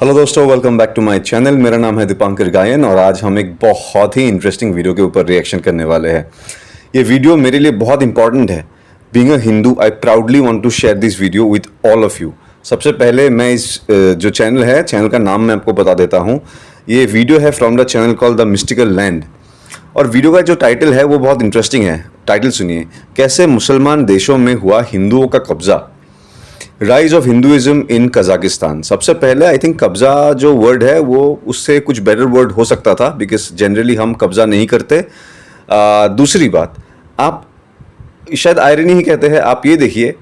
Hello दोस्तों, welcome back to my channel. मेरा नाम है दीपांकर गायन और आज हम एक बहुत ही इंटरेस्टिंग वीडियो के ऊपर रिएक्शन करने वाले हैं। ये वीडियो मेरे लिए बहुत इंपॉर्टेंट है। Being a Hindu, I proudly want to share this video with all of you. सबसे पहले मैं इस जो चैनल का नाम मैं आपको बता देता हूँ। ये वीडियो है from the channel called the mystical land और वीडियो का जो टाइटल है वो बहुत इंटरेस्टिंग है। टाइटल सुनिए, कैसे मुसलमान देशों में हुआ हिंदुओं का कब्जा, rise of Hinduism in Kazakhstan. सबसे पहले आई थिंक कब्जा जो वर्ड है वो उससे कुछ बेटर वर्ड हो सकता था, बिकॉज जनरली हम कब्जा नहीं करते। दूसरी बात, आप शायद आयरनी ही कहते हैं। आप ये देखिए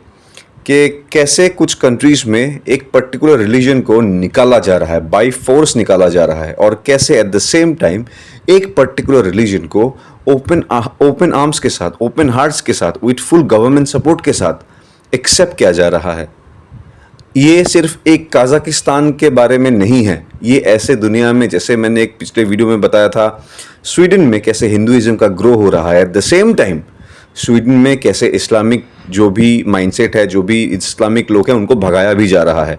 कि कैसे कुछ कंट्रीज में एक पर्टिकुलर रिलीजन को निकाला जा रहा है, बाय फोर्स निकाला जा रहा है, और कैसे एट द सेम टाइम एक पर्टिकुलर रिलीजन को ओपन आर्म्स के साथ, ओपन हार्ट्स के साथ, विथ फुल गवर्नमेंट सपोर्ट के साथ एक्सेप्ट किया जा रहा है। ये सिर्फ एक कजाकिस्तान के बारे में नहीं है, ये ऐसे दुनिया में, जैसे मैंने एक पिछले वीडियो में बताया था, स्वीडन में कैसे हिंदुइज्म का ग्रो हो रहा है। At the same time Sweden में कैसे इस्लामिक जो भी माइंडसेट है, जो भी इस्लामिक लोग हैं, उनको भगाया भी जा रहा है।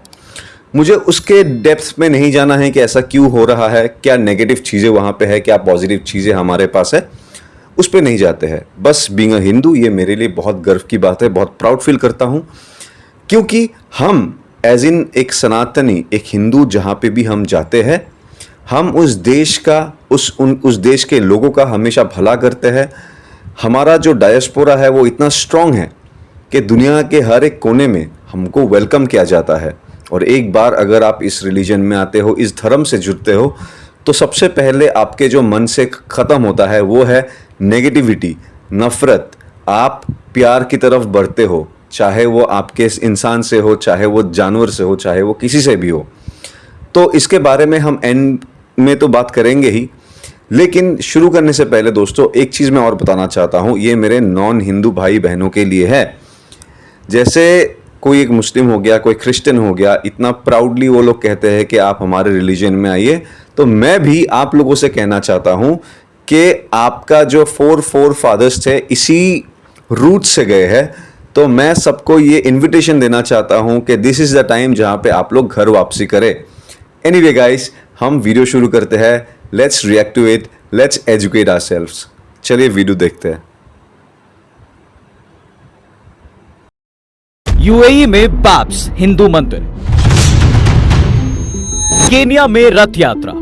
मुझे उसके डेप्थ में नहीं जाना है कि ऐसा क्यों हो रहा है, क्या नेगेटिव चीज़ें वहाँ पे है, क्या पॉजिटिव चीज़ें हमारे पास है, उस पर नहीं जाते हैं। बस बीइंग अ हिंदू, ये मेरे लिए बहुत गर्व की बात है, बहुत प्राउड फील करता हूँ, क्योंकि हम एज इन एक सनातनी, एक हिंदू, जहाँ पे भी हम जाते हैं, हम उस देश का, उस देश के लोगों का हमेशा भला करते हैं। हमारा जो डायस्पोरा है वो इतना स्ट्रांग है कि दुनिया के हर एक कोने में हमको वेलकम किया जाता है। और एक बार अगर आप इस रिलीजन में आते हो, इस धर्म से जुड़ते हो, तो सबसे पहले आपके जो मन से ख़त्म होता है वो है नेगेटिविटी, नफ़रत। आप प्यार की तरफ बढ़ते हो, चाहे वो आपके इंसान से हो, चाहे वो जानवर से हो, चाहे वो किसी से भी हो। तो इसके बारे में हम एंड में तो बात करेंगे ही, लेकिन शुरू करने से पहले दोस्तों एक चीज़ मैं और बताना चाहता हूँ। ये मेरे नॉन हिंदू भाई बहनों के लिए है। जैसे कोई एक मुस्लिम हो गया, कोई क्रिश्चियन हो गया, इतना प्राउडली वो लोग कहते हैं कि आप हमारे रिलीजन में आइए, तो मैं भी आप लोगों से कहना चाहता हूँ कि आपका जो फोर फादर्स थे इसी रूट से गए हैं। तो मैं सबको ये इनविटेशन देना चाहता हूँ कि दिस इज़ द टाइम जहाँ पे आप लोग घर वापसी करें। एनीवे गाइस, हम वीडियो शुरू करते हैं। Let's react to it, let's educate ourselves. चलिए वीडियो देखते हैं। यूएई में बाब्स हिंदू मंदिर, केन्या में रथ यात्रा,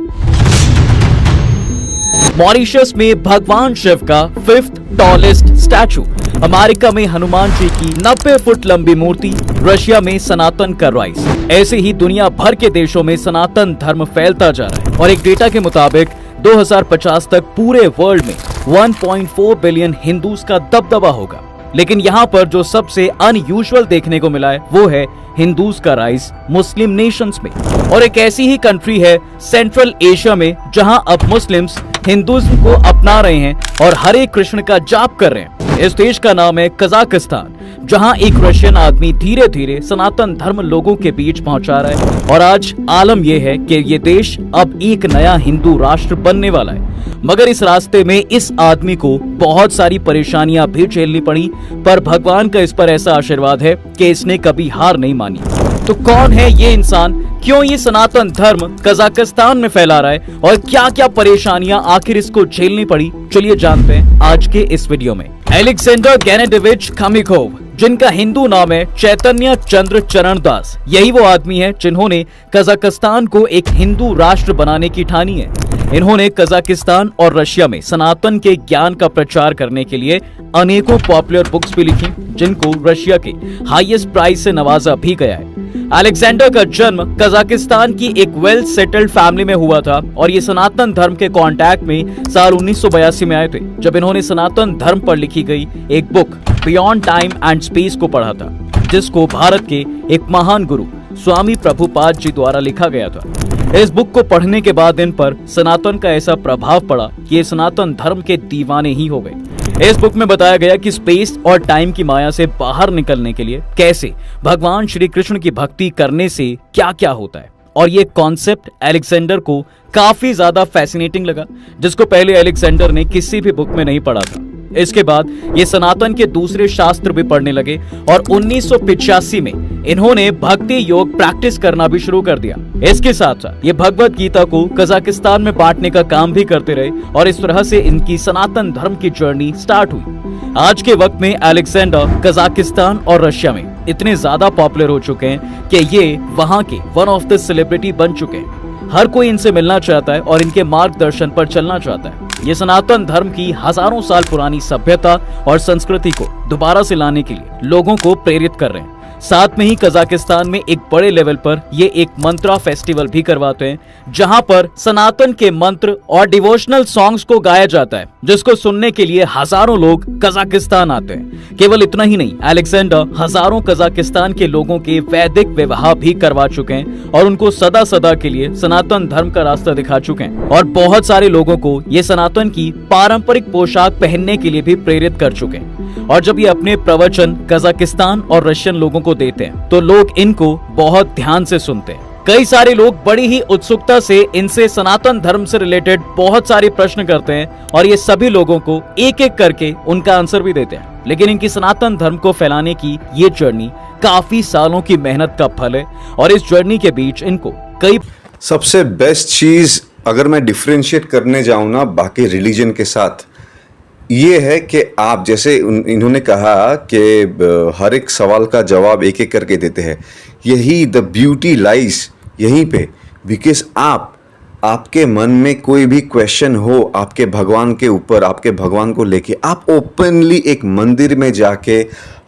मॉरिशस में भगवान शिव का 5th टॉलेस्ट स्टैचू, अमेरिका में हनुमान जी की 90 फुट लंबी मूर्ति, रशिया में सनातन का राइज। ऐसे ही दुनिया भर के देशों में सनातन धर्म फैलता जा रहा है और एक डेटा के मुताबिक 2050 तक पूरे वर्ल्ड में 1.4 बिलियन हिंदूज का दबदबा होगा। लेकिन यहाँ पर जो सबसे अनयूजुअल देखने को मिला है वो है हिंदूज का राइज मुस्लिम नेशंस में। और एक ऐसी ही कंट्री है सेंट्रल एशिया में जहाँ अब मुस्लिम्स हिंदुइज्म को अपना रहे हैं और हरे कृष्ण का जाप कर रहे हैं। इस देश का नाम है कजाकिस्तान, जहां एक रशियन आदमी धीरे धीरे सनातन धर्म लोगों के बीच पहुंचा रहा है। और आज आलम यह है कि ये देश अब एक नया हिंदू राष्ट्र बनने वाला है। मगर इस रास्ते में इस आदमी को बहुत सारी परेशानियां भी झेलनी पड़ी, पर भगवान का इस पर ऐसा आशीर्वाद है कि इसने कभी हार नहीं मानी। तो कौन है ये इंसान, क्यों ये सनातन धर्म कजाकिस्तान में फैला रहा है और क्या क्या परेशानियां आखिर इसको झेलनी पड़ी, चलिए जानते हैं आज के इस वीडियो में। अलेक्जेंडर गेनेडिविच खमिकोव, जिनका हिंदू नाम है चैतन्य चंद्र चरण दास, यही वो आदमी है जिन्होंने कजाकिस्तान को एक हिंदू राष्ट्र बनाने की ठानी है। इन्होंने कजाकिस्तान और रशिया में सनातन के ज्ञान का प्रचार करने के लिए अनेकों पॉपुलर बुक्स भी लिखी, जिनको रशिया के हाईएस्ट प्राइज से नवाजा भी गया है। अलेक्जेंडर का जन्म कजाकिस्तान की एक वेल सेटल्ड फैमिली में हुआ था और ये सनातन धर्म के कांटेक्ट में साल 1982 में आए थे, जब इन्होंने सनातन धर्म पर लिखी गई एक book beyond time and space को पढ़ा था, जिसको भारत के एक महान गुरु स्वामी प्रभुपाद जी द्वारा लिखा गया था। इस बुक को पढ़ने के बाद इन पर सनातन का ऐसा प्रभाव पड़ा कि ये सनातन धर्म के दीवाने ही हो गए। इस बुक में बताया गया कि स्पेस और टाइम की माया से बाहर निकलने के लिए कैसे भगवान श्री कृष्ण की भक्ति करने से क्या क्या होता है। और ये कॉन्सेप्ट अलेक्जेंडर को काफी ज्यादा फैसिनेटिंग लगा, जिसको पहले अलेक्जेंडर ने किसी भी बुक में नहीं पढ़ा था। इसके बाद ये सनातन के दूसरे शास्त्र भी पढ़ने लगे और 1985 में इन्होंने भक्ति योग प्रैक्टिस करना भी शुरू कर दिया। इसके साथ साथ ये भगवत गीता को कजाकिस्तान में बांटने का काम भी करते रहे और इस तरह से इनकी सनातन धर्म की जर्नी स्टार्ट हुई। आज के वक्त में अलेक्जेंडर कजाकिस्तान और रशिया में इतने ज्यादा पॉपुलर हो चुके हैं कि ये वहां के वन ऑफ द सेलिब्रिटी बन चुके हैं। हर कोई इनसे मिलना चाहता है और इनके मार्गदर्शन पर चलना चाहता है। ये सनातन धर्म की हजारों साल पुरानी सभ्यता और संस्कृति को दोबारा से लाने के लिए लोगों को प्रेरित कर रहे हैं। साथ में ही कजाकिस्तान में एक बड़े लेवल पर ये एक मंत्रा फेस्टिवल भी करवाते हैं, जहां पर सनातन के मंत्र और डिवोशनल सॉन्ग्स को गाया जाता है, जिसको सुनने के लिए हजारों लोग कजाकिस्तान आते हैं। केवल इतना ही नहीं, अलेक्जेंडर हजारों कजाकिस्तान के लोगों के वैदिक विवाह भी करवा चुके हैं और उनको सदा सदा के लिए सनातन धर्म का रास्ता दिखा चुके हैं और बहुत सारे लोगों को ये सनातन की पारंपरिक पोशाक पहनने के लिए भी प्रेरित कर चुके हैं। और जब ये अपने प्रवचन कजाकिस्तान और रशियन लोगों को देते हैं तो लोग इनको बहुत ध्यान से सुनते हैं। कई सारे लोग बड़ी ही उत्सुकता से इनसे सनातन धर्म से रिलेटेड बहुत सारे प्रश्न करते हैं और ये सभी लोगों को एक एक करके उनका आंसर भी देते हैं। लेकिन इनकी सनातन धर्म को फैलाने की ये जर्नी काफी सालों की मेहनत का फल है और इस जर्नी के बीच इनको कई सबसे बेस्ट चीज़ अगर मैं डिफ्रेंशिएट करने जाऊँ ना बाकी रिलीजन के साथ, ये है कि आप जैसे इन्होंने कहा कि हर एक सवाल का जवाब एक एक करके देते हैं। यही द ब्यूटी लाइज यहीं पे, बिकॉज आपके मन में कोई भी क्वेश्चन हो आपके भगवान के ऊपर, आपके भगवान को लेके, आप ओपनली एक मंदिर में जाके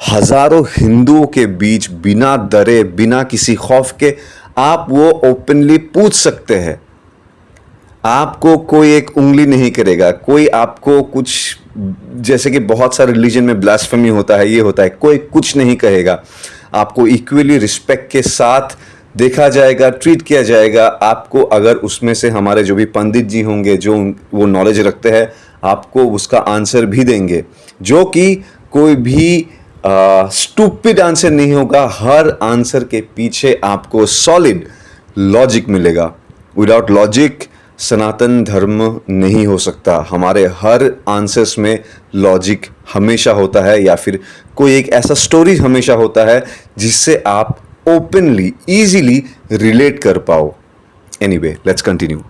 हजारों हिंदुओं के बीच बिना डरे बिना किसी खौफ के आप वो ओपनली पूछ सकते हैं। आपको कोई एक उंगली नहीं करेगा, कोई आपको कुछ, जैसे कि बहुत सारे रिलीजन में ब्लास्फेमी होता है, ये होता है, कोई कुछ नहीं कहेगा। आपको इक्वली रिस्पेक्ट के साथ देखा जाएगा, ट्रीट किया जाएगा। आपको अगर उसमें से हमारे जो भी पंडित जी होंगे जो वो नॉलेज रखते हैं, आपको उसका आंसर भी देंगे, जो कि कोई भी स्टूपिड आंसर नहीं होगा। हर आंसर के पीछे आपको सॉलिड लॉजिक मिलेगा। विदाउट लॉजिक सनातन धर्म नहीं हो सकता। हमारे हर आंसर्स में लॉजिक हमेशा होता है या फिर कोई एक ऐसा स्टोरी हमेशा होता है जिससे आप ओपनली इजीली रिलेट कर पाओ। Anyway, let's continue.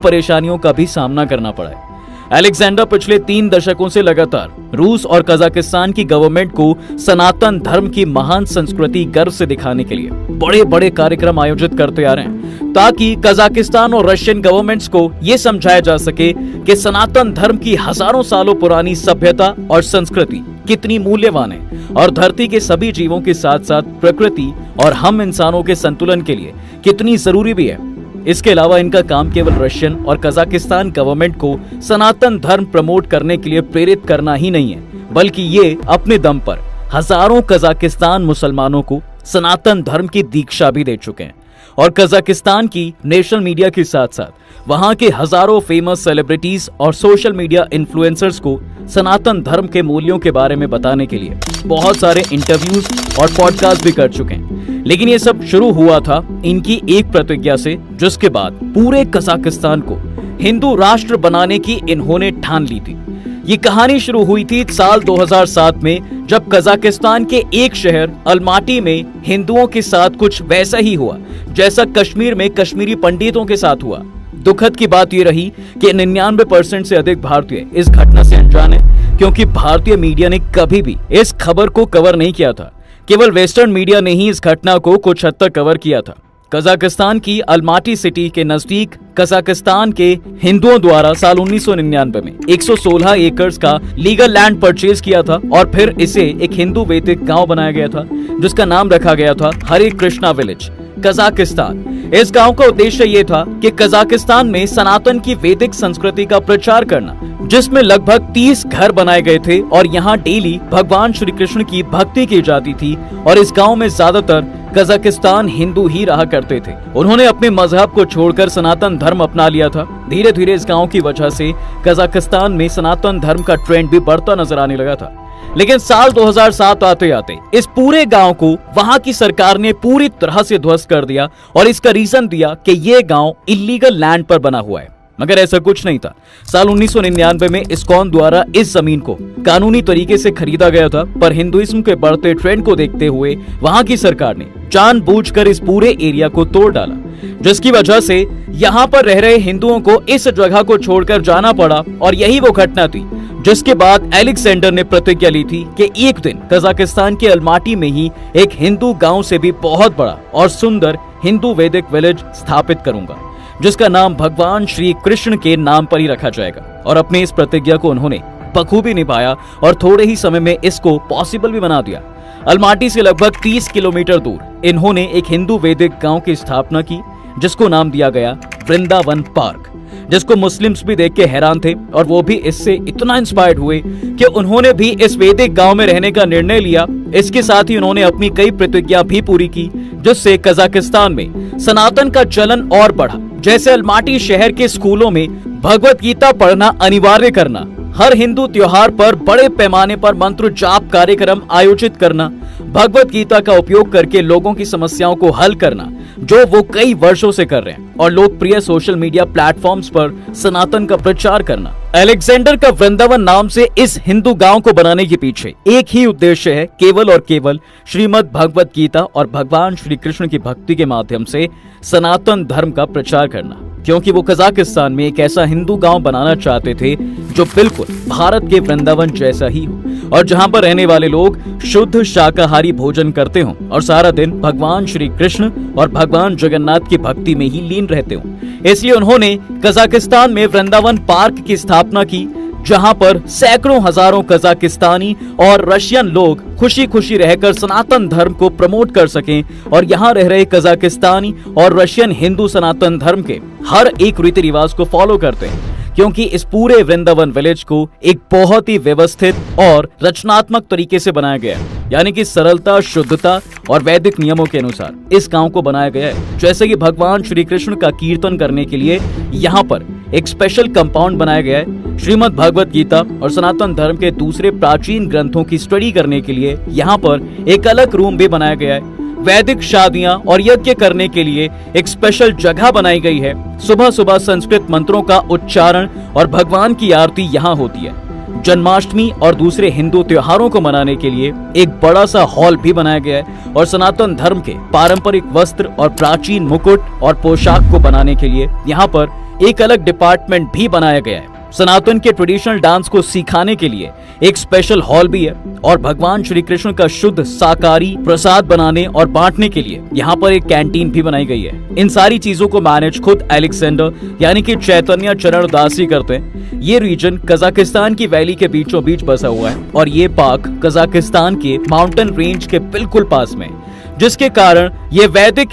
परेशानियों का भी सामना करना पड़ा है। अलेक्जेंडर पिछले 3 दशकों से लगातार रूस और कजाकिस्तान की गवर्नमेंट को सनातन धर्म की महान संस्कृति गर्व से दिखाने के लिए बड़े बड़े कार्यक्रम आयोजित करते आ रहे हैं, ताकि कजाकिस्तान और रशियन गवर्नमेंट्स को ये समझाया जा सके कि सनातन धर्म की हजारों सालों पुरानी सभ्यता और संस्कृति कितनी मूल्यवान है और धरती के सभी जीवों के साथ साथ प्रकृति और हम इंसानों के संतुलन के लिए कितनी जरूरी भी है। इसके अलावा इनका काम केवल रशियन और कजाकिस्तान गवर्नमेंट को सनातन धर्म प्रमोट करने के लिए प्रेरित करना ही नहीं है, बल्कि ये अपने दम पर हजारों कजाकिस्तान मुसलमानों को सनातन धर्म की दीक्षा भी दे चुके हैं और कजाकिस्तान की नेशनल मीडिया के साथ साथ वहां के हजारों फेमस सेलिब्रिटीज और सोशल मीडिया इन्फ्लुएंसर्स को सनातन धर्म के मूल्यों के बारे में बताने के लिए बहुत सारे इंटरव्यूज और पॉडकास्ट भी कर चुके हैं। लेकिन ये सब शुरू हुआ था इनकी एक प्रतिज्ञा से, जिसके बाद पूरे कजाकिस्तान को हिंदू राष्ट्र बनाने की इन्होंने ठान ली थी। ये कहानी शुरू हुई थी साल 2007 में, जब कजाकिस्तान के एक शहर अलमाटी में हिंदुओं के साथ कुछ वैसा ही हुआ जैसा कश्मीर में कश्मीरी पंडितों के साथ हुआ। दुखद की बात यह रही कि 99% से अधिक भारतीय इस घटना से अनजान है, क्योंकि भारतीय मीडिया ने कभी भी इस खबर को कवर नहीं किया था। केवल वेस्टर्न मीडिया ने ही इस घटना को कुछ हद तक कवर किया था। कजाकिस्तान की अलमाटी सिटी के नजदीक कजाकिस्तान के हिंदुओं द्वारा साल 1999 में 116 एकड़ का लीगल लैंड परचेज किया था और फिर इसे एक हिंदू वैदिक गांव बनाया गया था, जिसका नाम रखा गया था हरे कृष्णा विलेज, कजाकिस्तान। इस गांव का उद्देश्य ये था कि कजाकिस्तान में सनातन की वैदिक संस्कृति का प्रचार करना, जिसमें लगभग 30 घर बनाए गए थे और यहाँ डेली भगवान श्री कृष्ण की भक्ति की जाती थी और इस गांव में ज्यादातर कजाकिस्तान हिंदू ही रहा करते थे। उन्होंने अपने मजहब को छोड़कर सनातन धर्म अपना लिया था। धीरे धीरे इस गांव की वजह से कजाकिस्तान में सनातन धर्म का ट्रेंड भी बढ़ता नजर आने लगा था। लेकिन साल 2007 आते आते इस पूरे गांव को वहां की सरकार ने पूरी तरह से ध्वस्त कर दिया और इसका रीजन दिया कि ये गांव इलीगल लैंड पर बना हुआ है। मगर ऐसा कुछ नहीं था। साल 1999 में इस्कॉन द्वारा इस जमीन को कानूनी तरीके से खरीदा गया था, पर हिंदुइज्म के बढ़ते ट्रेंड को देखते हुए वहां की सरकार ने जानबूझकर इस पूरे एरिया को तोड़ डाला, जिसकी वजह से यहाँ पर रह रहे हिंदुओं को इस जगह को छोड़कर जाना पड़ा। और यही वो घटना थी जिसके बाद अलेक्जेंडर ने प्रतिज्ञा ली थी कि एक दिन कजाकिस्तान के अलमाटी में ही एक हिंदू गांव से भी बहुत बड़ा और सुंदर हिंदू वैदिक विलेज स्थापित करूंगा, जिसका नाम भगवान श्री कृष्ण के नाम पर ही रखा जाएगा। और अपनी इस प्रतिज्ञा को उन्होंने बखूबी निभाया और थोड़े ही समय में इसको पॉसिबल भी बना दिया। अलमाटी से लगभग 30 किलोमीटर दूर इन्होंने एक हिंदू वैदिक गांव की स्थापना की, जिसको नाम दिया गया वृंदावन पार्क, जिसको मुस्लिम्स भी देख के हैरान थे। और वो भी इससे इतना इंस्पायर्ड हुए कि उन्होंने भी इस वैदिक गांव में रहने का निर्णय लिया। इसके साथ ही उन्होंने अपनी कई प्रतिज्ञा भी पूरी की, जिससे कजाकिस्तान में सनातन का चलन और बढ़ा। जैसे अलमाटी शहर के स्कूलों में भगवत गीता पढ़ना अनिवार्य करना, हर हिंदू त्योहार पर बड़े पैमाने पर मंत्र जाप कार्यक्रम आयोजित करना, भगवत गीता का उपयोग करके लोगों की समस्याओं को हल करना, जो वो कई वर्षों से कर रहे हैं, और लोकप्रिय सोशल मीडिया प्लेटफॉर्म्स पर सनातन का प्रचार करना। अलेक्जेंडर का वृंदावन नाम से इस हिंदू गांव को बनाने के पीछे एक ही उद्देश्य है, केवल और केवल श्रीमद् भगवत गीता और भगवान श्री कृष्ण की भक्ति के माध्यम से सनातन धर्म का प्रचार करना। क्योंकि वो कजाकिस्तान में एक ऐसा हिंदू गांव बनाना चाहते थे जो बिल्कुल भारत के वृंदावन जैसा ही हो, और जहां पर रहने वाले लोग शुद्ध शाकाहारी भोजन करते हों और सारा दिन भगवान श्री कृष्ण और भगवान जगन्नाथ की भक्ति में ही लीन रहते हों। इसलिए उन्होंने कजाकिस्तान में वृंदावन पार्क की स्थापना की, जहां पर सैकड़ों हजारों कजाकिस्तानी और रशियन लोग खुशी खुशी रहकर सनातन धर्म को प्रमोट कर सकें। और यहाँ रह रहे कजाकिस्तानी और रशियन हिंदू सनातन धर्म के हर एक रीति रिवाज को फॉलो करते हैं, क्योंकि इस पूरे वृंदावन विलेज को एक बहुत ही व्यवस्थित और रचनात्मक तरीके से बनाया गया है। यानी कि सरलता, शुद्धता और वैदिक नियमों के अनुसार इस गांव को बनाया गया है। जैसे कि भगवान श्री कृष्ण का कीर्तन करने के लिए यहाँ पर एक स्पेशल कंपाउंड बनाया गया है। श्रीमद् भगवत गीता और सनातन धर्म के दूसरे प्राचीन ग्रंथों की स्टडी करने के लिए यहाँ पर एक अलग रूम भी बनाया गया है। वैदिक शादियां और यज्ञ करने के लिए एक स्पेशल जगह बनाई गई है। सुबह सुबह संस्कृत मंत्रों का उच्चारण और भगवान की आरती यहाँ होती है। जन्माष्टमी और दूसरे हिंदू त्योहारों को मनाने के लिए एक बड़ा सा हॉल भी बनाया गया है, और सनातन धर्म के पारंपरिक वस्त्र और प्राचीन मुकुट और पोशाक को बनाने के लिए यहाँ पर एक अलग डिपार्टमेंट भी बनाया गया है। सनातन के ट्रेडिशनल डांस को सिखाने के लिए एक स्पेशल हॉल भी है, और भगवान श्री कृष्ण का शुद्ध शाकाहारी प्रसाद बनाने और बांटने के लिए यहाँ पर एक कैंटीन भी बनाई गई है। इन सारी चीजों को मैनेज खुद अलेक्जेंडर यानी कि चैतन्य चरण दास ही करते हैं। ये रीजन कजाकिस्तान की वैली के बीचों बीच बसा हुआ है, और ये पार्क कजाकिस्तान के माउंटेन रेंज के बिल्कुल पास में, जिसके कारण ये वैदिक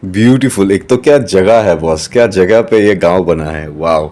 ब्यूटीफुल। एक तो क्या जगह है बॉस, क्या जगह पे ये गांव बना है, वाव।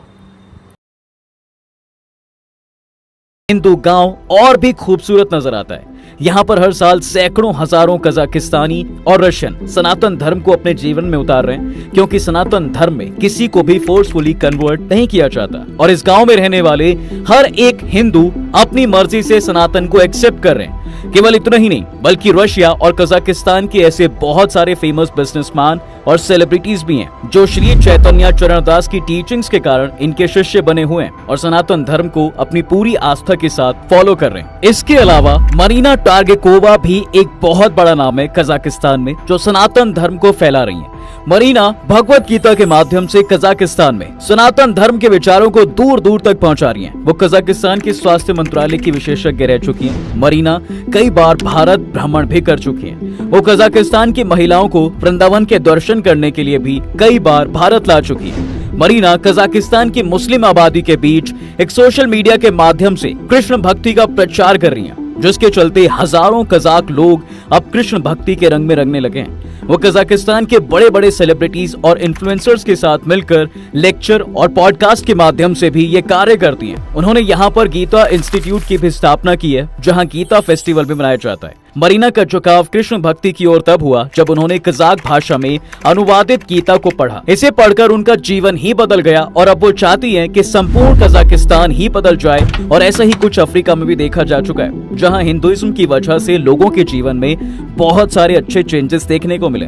हिंदू गांव और भी खूबसूरत नजर आता है। यहाँ पर हर साल सैकड़ों हजारों कजाकिस्तानी और रशियन सनातन धर्म को अपने जीवन में उतार रहे हैं, क्योंकि सनातन धर्म में किसी को भी फोर्सफुली कन्वर्ट नहीं किया जाता, और इस गांव में रहने वाले हर एक हिंदू अपनी मर्जी से सनातन को एक्सेप्ट कर रहे हैं। केवल इतना ही नहीं, बल्कि रशिया और कजाकिस्तान के ऐसे बहुत सारे फेमस बिजनेसमैन और सेलिब्रिटीज भी हैं जो श्री चैतन्य चरण दास की टीचिंग्स के कारण इनके शिष्य बने हुए हैं और सनातन धर्म को अपनी पूरी आस्था के साथ फॉलो कर रहे हैं। इसके अलावा मरीना टार्गेकोवा भी एक बहुत बड़ा नाम है कजाकिस्तान में, जो सनातन धर्म को फैला रही है। मरीना भगवत गीता के माध्यम से कजाकिस्तान में सनातन धर्म के विचारों को दूर दूर तक पहुंचा रही हैं। वो कजाकिस्तान के स्वास्थ्य मंत्रालय की विशेषज्ञ रह चुकी हैं। मरीना कई बार भारत भ्रमण भी कर चुकी हैं। वो कजाकिस्तान की महिलाओं को वृंदावन के दर्शन करने के लिए भी कई बार भारत ला चुकी है। मरीना कजाकिस्तान की मुस्लिम आबादी के बीच एक सोशल मीडिया के माध्यम से कृष्ण भक्ति का प्रचार कर रही हैं, जिसके चलते हजारों कजाक लोग अब कृष्ण भक्ति के रंग में रंगने लगे हैं। वो कजाकिस्तान के बड़े बड़े सेलिब्रिटीज और इन्फ्लुएंसर्स के साथ मिलकर लेक्चर और पॉडकास्ट के माध्यम से भी ये कार्य करती हैं। उन्होंने यहाँ पर गीता इंस्टीट्यूट की भी स्थापना की है, जहाँ गीता फेस्टिवल भी मनाया जाता है, मरीना का झुकाव कृष्ण भक्ति की ओर तब हुआ जब उन्होंने कजाक भाषा में अनुवादित गीता को पढ़ा। इसे पढ़कर उनका जीवन ही बदल गया और अब वो चाहती हैं कि संपूर्ण कजाकिस्तान ही बदल जाए। और ऐसा ही कुछ अफ्रीका में भी देखा जा चुका है, जहां हिंदुइज्म की वजह से लोगों के जीवन में बहुत सारे अच्छे चेंजेस देखने को मिले।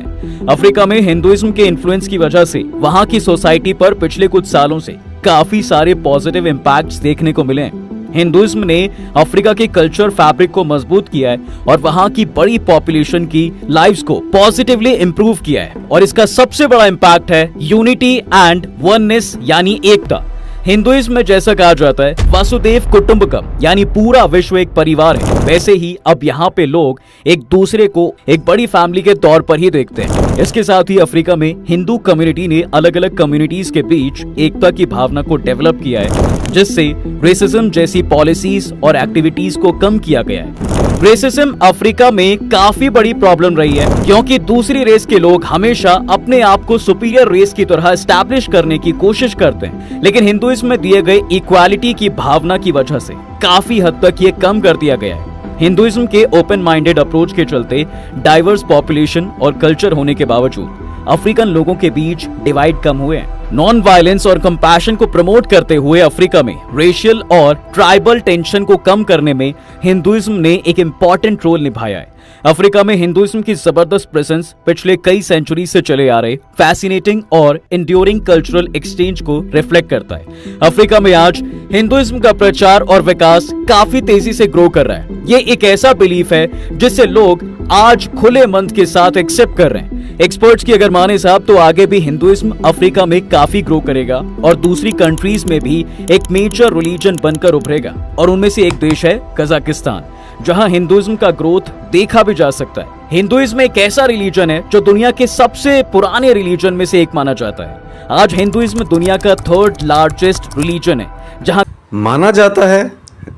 अफ्रीका में हिंदुइज्म के इन्फ्लुएंस की वजह से वहां की सोसाइटी पर पिछले कुछ सालों से काफी सारे पॉजिटिव इम्पैक्ट्स देखने को मिले हैं। हिंदुइज्म ने अफ्रीका के कल्चर फैब्रिक को मजबूत किया है और वहां की बड़ी पॉपुलेशन की लाइव्स को पॉजिटिवली इंप्रूव किया है। और इसका सबसे बड़ा इम्पैक्ट है यूनिटी एंड वननेस यानी एकता। हिंदुइज्म में जैसा कहा जाता है वासुदेव कुटुंबकम यानी पूरा विश्व एक परिवार है, वैसे ही अब यहाँ पे लोग एक दूसरे को एक बड़ी फैमिली के तौर पर ही देखते हैं। इसके साथ ही अफ्रीका में हिंदू कम्युनिटी ने अलग अलग कम्युनिटीज के बीच एकता की भावना को डेवलप किया है, जिससे रेसिज्म जैसी पॉलिसीज और एक्टिविटीज को कम किया गया है। रेसिज्म अफ्रीका में काफी बड़ी प्रॉब्लम रही है, क्योंकि दूसरी रेस के लोग हमेशा अपने आप को सुपीरियर रेस की तरह एस्टैब्लिश करने की कोशिश करते हैं, लेकिन हिंदुइज्म में दिए गए इक्वालिटी की भावना की वजह से काफी हद तक ये कम कर दिया गया है। हिंदुइज्म के ओपन माइंडेड अप्रोच के चलते डाइवर्स पॉपुलेशन और कल्चर होने के बावजूद अफ्रीकन लोगों के बीच डिवाइड कम हुए हैं। नॉन वायलेंस और कंपैशन को प्रमोट करते हुए अफ्रीका में रेशियल और ट्राइबल टेंशन को कम करने में हिंदुइज्म ने एक इम्पॉर्टेंट रोल निभाया है। अफ्रीका में हिंदुइज्म की जबरदस्त प्रेजेंस पिछले कई सेंचुरी से चले आ रहे फैसिनेटिंग और इंड्योरिंग कल्चरल एक्सचेंज को रिफ्लेक्ट करता है। अफ्रीका में आज हिंदुइज्म का प्रचार और विकास काफी तेजी से ग्रो कर रहा है। ये एक ऐसा बिलीफ है जिसे लोग आज खुले मन के साथ एक्सेप्ट कर रहे हैं। एक्सपर्ट्स की अगर माने साहब तो आगे भी हिंदुइज्म अफ्रीका में काफी ग्रो करेगा और दूसरी कंट्रीज में भी एक मेजर रिलीजन बनकर उभरेगा। और उनमें से एक देश है कजाकिस्तान, जहां हिंदुइज्म का ग्रोथ देखा भी जा सकता है। हिंदुइज्म एक ऐसा रिलीजन है जो दुनिया के सबसे पुराने रिलीजन में से एक माना जाता है। आज हिंदुइज्म दुनिया का थर्ड लार्जेस्ट रिलीजन है। जहां माना जाता है,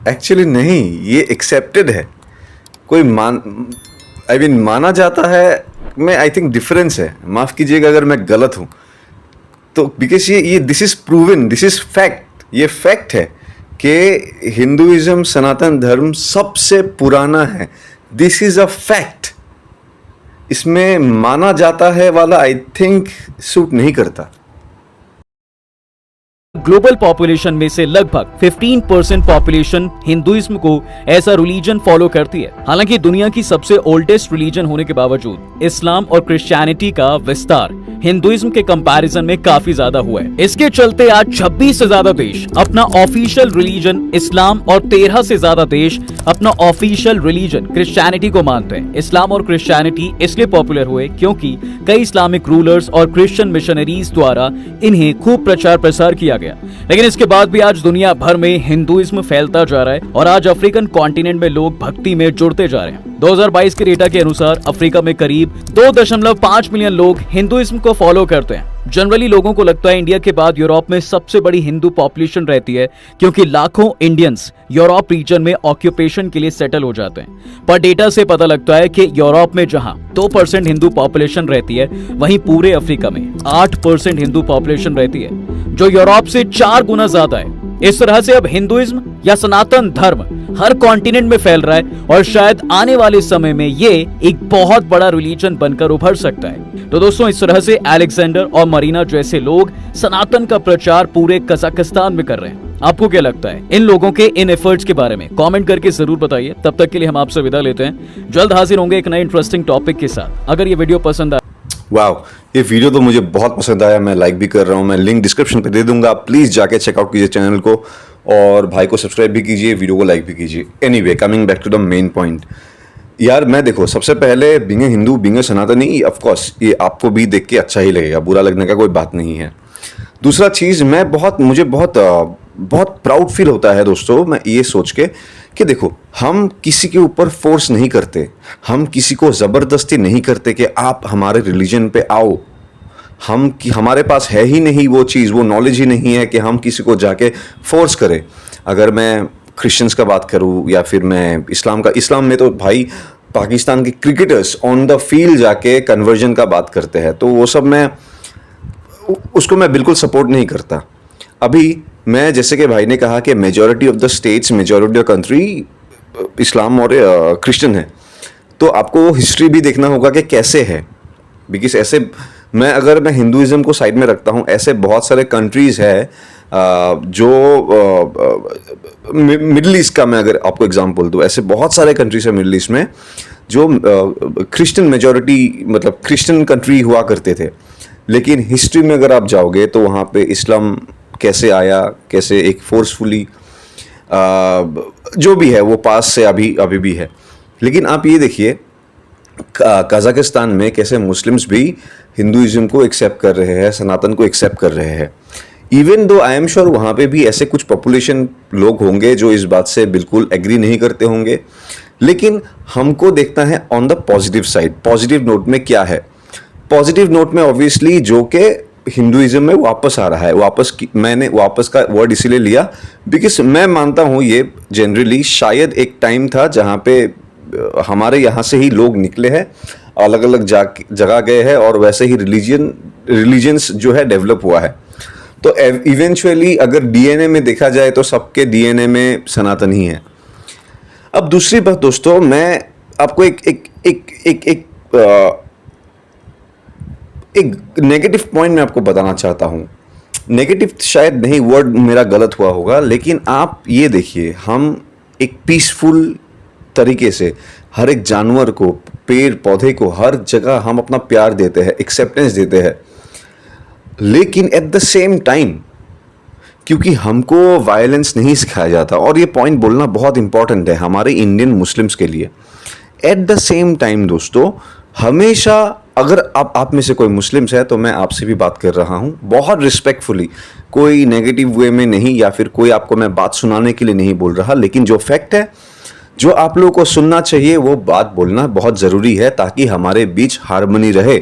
एक्चुअली नहीं, ये एक्सेप्टेड है। कोई माना जाता है में आई थिंक डिफरेंस है। माफ कीजिएगा अगर मैं गलत हूं तो, बिकॉज ये this is proven, this is fact. ये फैक्ट है कि हिंदुइज्म सनातन धर्म सबसे पुराना है। This is a fact. इसमें माना जाता है वाला आई थिंक सूट नहीं करता। ग्लोबल पॉपुलेशन में से लगभग 15% पॉपुलेशन हिंदुइज्म को एज अ रिलीजन फॉलो करती है। हालांकि दुनिया की सबसे ओल्डेस्ट रिलीजन होने के बावजूद इस्लाम और क्रिश्चियनिटी का विस्तार हिंदुइज्म के कंपैरिजन में काफी ज्यादा हुआ है। इसके चलते आज 26 से ज्यादा देश अपना ऑफिशियल रिलीजन इस्लाम और 13 से ज्यादा देश अपना ऑफिशियल रिलीजन क्रिश्चियनिटी को मानते हैं। इस्लाम और क्रिश्चियनिटी इसलिए पॉपुलर हुए क्योंकि कई इस्लामिक रूलर्स और क्रिश्चियन मिशनरीज द्वारा इन्हें खूब प्रचार प्रसार किया गया। लेकिन इसके बाद भी आज दुनिया भर में हिंदुइज्म फैलता जा रहा है और आज अफ्रीकन कॉन्टिनेंट में लोग भक्ति में जुड़ते जा रहे हैं। 2022 के डेटा के अनुसार अफ्रीका में करीब 2.5 मिलियन लोग हिंदुइज्म को फॉलो करते हैं। जनरली लोगों को लगता है इंडिया के बाद यूरोप में सबसे बड़ी हिंदू पॉपुलेशन रहती है, क्योंकि लाखों इंडियंस यूरोप रीजन में ऑक्यूपेशन के लिए सेटल हो जाते हैं। पर डेटा से पता लगता है कि यूरोप में जहां 2% हिंदू पॉपुलेशन रहती है, वहीं पूरे अफ्रीका में 8% हिंदू पॉपुलेशन रहती है, जो यूरोप से 4 गुना ज्यादा है। इस तरह से अब हिंदुइज्म या सनातन धर्म हर कॉन्टिनेंट में फैल रहा है और शायद आने वाले समय में ये एक बहुत बड़ा रिलीजन बनकर उभर सकता है। तो दोस्तों, इस तरह से अलेक्जेंडर और मरीना जैसे लोग सनातन का प्रचार पूरे कजाकिस्तान में कर रहे हैं। आपको क्या लगता है इन लोगों के इन एफर्ट्स के बारे में? कमेंट करके जरूर बताइए। तब तक के लिए हम आपसे विदा लेते हैं। जल्द हाजिर होंगे एक नए इंटरेस्टिंग टॉपिक के साथ। अगर ये वीडियो पसंद आए, वाह, ये वीडियो तो मुझे बहुत पसंद आया। मैं लाइक भी कर रहा हूँ। मैं लिंक डिस्क्रिप्शन पे दे दूंगा, प्लीज़ जाके चेकआउट कीजिए चैनल को और भाई को सब्सक्राइब भी कीजिए, वीडियो को लाइक भी कीजिए। Anyway, coming back to the main point. यार मैं देखो, सबसे पहले being Hindu, being Sanatani, of course ये आपको भी देख के अच्छा ही लगेगा, बुरा लगने का कोई बात नहीं है। दूसरा चीज़, मुझे बहुत प्राउड फील होता है दोस्तों, मैं ये सोच के कि देखो, हम किसी के ऊपर फोर्स नहीं करते, हम किसी को ज़बरदस्ती नहीं करते कि आप हमारे रिलीजन पे आओ। हमारे पास है ही नहीं वो चीज़, वो नॉलेज ही नहीं है कि हम किसी को जाके फोर्स करें। अगर मैं क्रिश्चियंस का बात करूं या फिर मैं इस्लाम में तो भाई पाकिस्तान के क्रिकेटर्स ऑन द फील्ड जाके कन्वर्जन का बात करते हैं, तो वो सब उसको मैं बिल्कुल सपोर्ट नहीं करता। अभी मैं, जैसे कि भाई ने कहा कि majority of the states, majority of country इस्लाम और क्रिश्चियन है, तो आपको वो हिस्ट्री भी देखना होगा कि कैसे है, बिकॉज ऐसे अगर मैं हिंदुज़म को साइड में रखता हूँ, ऐसे बहुत सारे कंट्रीज़ है जो मिडल ईस्ट का मैं अगर आपको एग्जांपल दूँ, ऐसे बहुत सारे कंट्रीज है मिडल ईस्ट में जो क्रिश्चियन मेजॉरिटी, मतलब क्रिश्चियन कंट्री हुआ करते थे, लेकिन हिस्ट्री में अगर आप जाओगे तो वहाँ पे इस्लाम कैसे आया, कैसे एक फोर्सफुली जो भी है वो पास से अभी भी है। लेकिन आप ये देखिए कजाकिस्तान में कैसे मुस्लिम्स भी हिंदुइज्म को एक्सेप्ट कर रहे हैं, सनातन को एक्सेप्ट कर रहे हैं। Even though I am sure वहाँ पे भी ऐसे कुछ पॉपुलेशन लोग होंगे जो इस बात से बिल्कुल एग्री नहीं करते होंगे, लेकिन हमको देखना है on the positive side. Positive note में क्या है? पॉजिटिव नोट में ऑब्वियसली जो कि हिंदुइज्म में वापस आ रहा है। मैंने वापस का वर्ड इसीलिए लिया बिकॉज मैं मानता हूँ ये जनरली शायद एक टाइम था जहाँ पे हमारे यहाँ से ही लोग निकले हैं, अलग अलग जगह गए हैं और वैसे ही रिलीजन्स जो है डेवलप हुआ है। तो इवेंचुअली अगर डीएनए में देखा जाए तो सबके डीएनए में सनातन ही है। अब दूसरी बात दोस्तों, मैं आपको एक नेगेटिव पॉइंट मैं आपको बताना चाहता हूँ। नेगेटिव शायद नहीं, वर्ड मेरा गलत हुआ होगा, लेकिन आप ये देखिए, हम एक पीसफुल तरीके से हर एक जानवर को, पेड़ पौधे को, हर जगह हम अपना प्यार देते हैं, एक्सेप्टेंस देते हैं, लेकिन एट द सेम टाइम क्योंकि हमको वायलेंस नहीं सिखाया जाता, और ये पॉइंट बोलना बहुत इंपॉर्टेंट है हमारे इंडियन मुस्लिम्स के लिए। एट द सेम टाइम दोस्तों, हमेशा अगर आप में से कोई मुस्लिम्स है तो मैं आपसे भी बात कर रहा हूँ बहुत रिस्पेक्टफुली, कोई नेगेटिव वे में नहीं, या फिर कोई आपको मैं बात सुनाने के लिए नहीं बोल रहा, लेकिन जो फैक्ट है, जो आप लोगों को सुनना चाहिए, वो बात बोलना बहुत ज़रूरी है ताकि हमारे बीच हार्मनी रहे।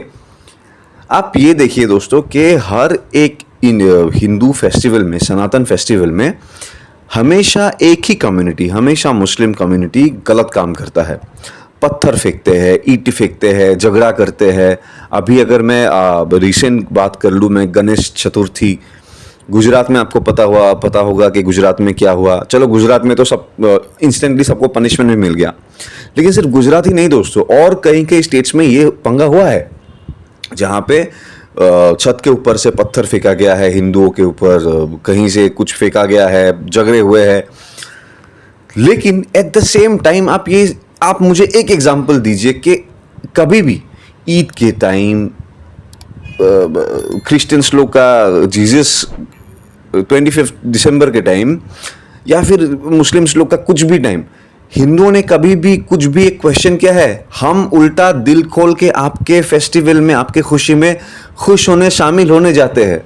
आप ये देखिए दोस्तों कि हर एक हिंदू फेस्टिवल में, सनातन फेस्टिवल में हमेशा एक ही कम्युनिटी, हमेशा मुस्लिम कम्युनिटी गलत काम करता है। पत्थर फेंकते हैं, ईंट फेंकते हैं, झगड़ा करते हैं। अभी अगर मैं रिसेंट बात कर लूँ, मैं गणेश चतुर्थी, गुजरात में आपको पता होगा कि गुजरात में क्या हुआ। चलो गुजरात में तो सब इंस्टेंटली सबको पनिशमेंट भी मिल गया, लेकिन सिर्फ गुजरात ही नहीं दोस्तों, और कई स्टेट्स में ये पंगा हुआ है जहाँ पे छत के ऊपर से पत्थर फेंका गया है हिंदुओं के ऊपर, कहीं से कुछ फेंका गया है, झगड़े हुए हैं। लेकिन एट द सेम टाइम आप मुझे एक एग्जांपल दीजिए कि कभी भी ईद के टाइम क्रिश्चियंस लोग का जीसस 25 दिसंबर के टाइम, या फिर मुस्लिम्स लोग का कुछ भी टाइम, हिंदुओं ने कभी भी कुछ भी एक क्वेश्चन किया है? हम उल्टा दिल खोल के आपके फेस्टिवल में, आपके खुशी में खुश होने, शामिल होने जाते हैं।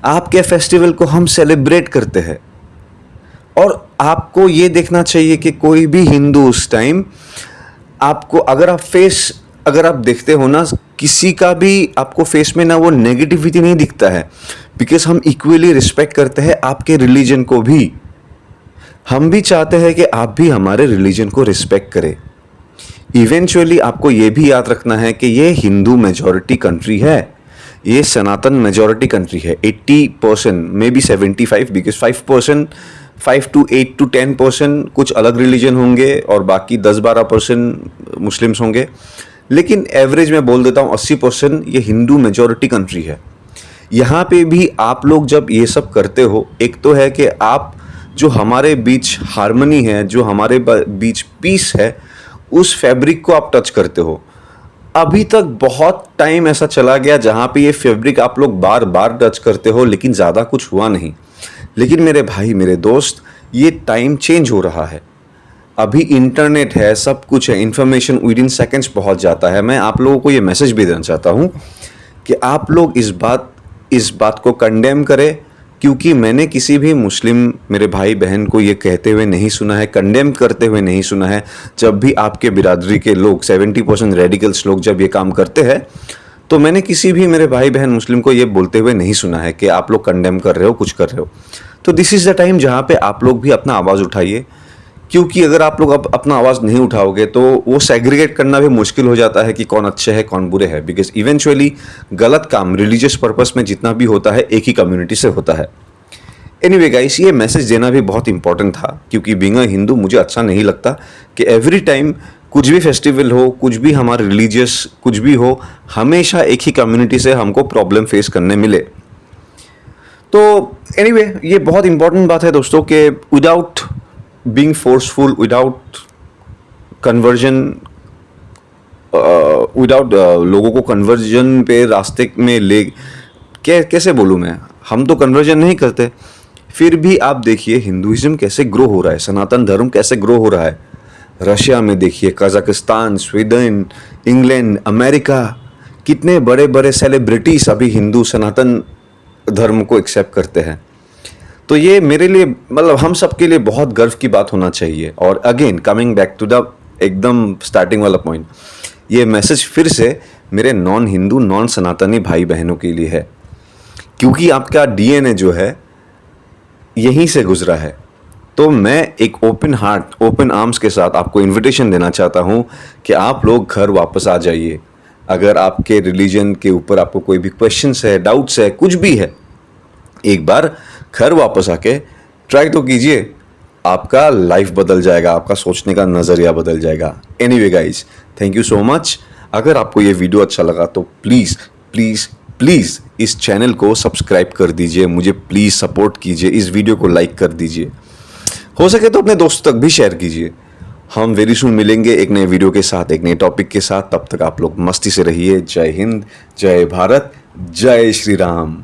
आपके फेस्टिवल को हम सेलिब्रेट करते हैं, और आपको ये देखना चाहिए कि कोई भी हिंदू उस टाइम आपको, अगर आप देखते हो ना, किसी का भी आपको फेस में ना वो नेगेटिविटी नहीं दिखता है, बिकॉज हम इक्वली रिस्पेक्ट करते हैं आपके रिलीजन को भी। हम भी चाहते हैं कि आप भी हमारे रिलीजन को रिस्पेक्ट करें। इवेंचुअली आपको ये भी याद रखना है कि ये हिंदू मेजॉरिटी कंट्री है, ये सनातन मेजॉरिटी कंट्री है। 80% may be 75, because 5%, 5 to 8 to 10% कुछ अलग रिलीजन होंगे और बाकी 10-12% मुस्लिम्स होंगे, लेकिन एवरेज में बोल देता हूँ 80% ये हिंदू मेजॉरिटी कंट्री है। यहाँ पे भी आप लोग जब ये सब करते हो, एक तो है कि आप जो हमारे बीच हार्मनी है, जो हमारे बीच पीस है, उस फैब्रिक को आप टच करते हो। अभी तक बहुत टाइम ऐसा चला गया जहाँ पे ये फैब्रिक आप लोग बार बार टच करते हो, लेकिन ज़्यादा कुछ हुआ नहीं। लेकिन मेरे भाई, मेरे दोस्त, ये टाइम चेंज हो रहा है। अभी इंटरनेट है, सब कुछ है, इन्फॉर्मेशन विद इन सेकेंड्स पहुँच जाता है। मैं आप लोगों को ये मैसेज भी देना चाहता हूँ कि आप लोग इस बात को कंडेम करें, क्योंकि मैंने किसी भी मुस्लिम मेरे भाई बहन को ये कहते हुए नहीं सुना है, कंडेम करते हुए नहीं सुना है। जब भी आपके बिरादरी के लोग, 70% रेडिकल्स लोग जब ये काम करते हैं, तो मैंने किसी भी मेरे भाई बहन मुस्लिम को ये बोलते हुए नहीं सुना है कि आप लोग कंडेम कर रहे हो, कुछ कर रहे हो। तो दिस इज़ द टाइम जहाँ पे आप लोग भी अपना आवाज़ उठाइए, क्योंकि अगर आप लोग अपना आवाज़ नहीं उठाओगे तो वो सेग्रीगेट करना भी मुश्किल हो जाता है कि कौन अच्छे है कौन बुरे है, बिकॉज इवेंचुअली गलत काम रिलीजियस पर्पस में जितना भी होता है एक ही कम्युनिटी से होता है। एनीवे गाइस, ये मैसेज देना भी बहुत इंपॉर्टेंट था, क्योंकि बीइंग अ हिंदू मुझे अच्छा नहीं लगता कि एवरी टाइम कुछ भी फेस्टिवल हो, कुछ भी हमारे रिलीजियस कुछ भी हो, हमेशा एक ही कम्युनिटी से हमको प्रॉब्लम फेस करने मिले। तो एनीवे ये बहुत इंपॉर्टेंट बात है दोस्तों कि without being forceful, without conversion, without लोगों को कन्वर्जन पे रास्ते में ले कैसे बोलूँ मैं, हम तो कन्वर्जन नहीं करते, फिर भी आप देखिए हिंदुइज्म कैसे ग्रो हो रहा है, सनातन धर्म कैसे ग्रो हो रहा है। रशिया में देखिए, कजाकिस्तान, स्वीडन, इंग्लैंड, अमेरिका, कितने बड़े बड़े सेलिब्रिटीज अभी हिंदू सनातन धर्म को एक्सेप्ट करते हैं। तो ये मेरे लिए मतलब हम सबके लिए बहुत गर्व की बात होना चाहिए। और again coming back to the एकदम स्टार्टिंग वाला पॉइंट, ये मैसेज फिर से मेरे नॉन हिंदू नॉन सनातनी भाई बहनों के लिए है, क्योंकि आपका डीएनए जो है यहीं से गुजरा है। तो मैं एक ओपन हार्ट, ओपन आर्म्स के साथ आपको इनविटेशन देना चाहता हूँ कि आप लोग घर वापस आ जाइए। अगर आपके रिलीजन के ऊपर आपको कोई भी क्वेश्चंस है, डाउट्स है, कुछ भी है, एक बार घर वापस आके ट्राई तो कीजिए, आपका लाइफ बदल जाएगा, आपका सोचने का नज़रिया बदल जाएगा। Anyway guys, thank you so much. अगर आपको ये वीडियो अच्छा लगा तो प्लीज़ प्लीज़ प्लीज़ इस चैनल को सब्सक्राइब कर दीजिए, मुझे प्लीज़ सपोर्ट कीजिए, इस वीडियो को लाइक कर दीजिए, हो सके तो अपने दोस्तों तक भी शेयर कीजिए। हम वेरी सून मिलेंगे एक नए वीडियो के साथ, एक नए टॉपिक के साथ। तब तक आप लोग मस्ती से रहिए। जय हिंद, जय भारत, जय श्री राम।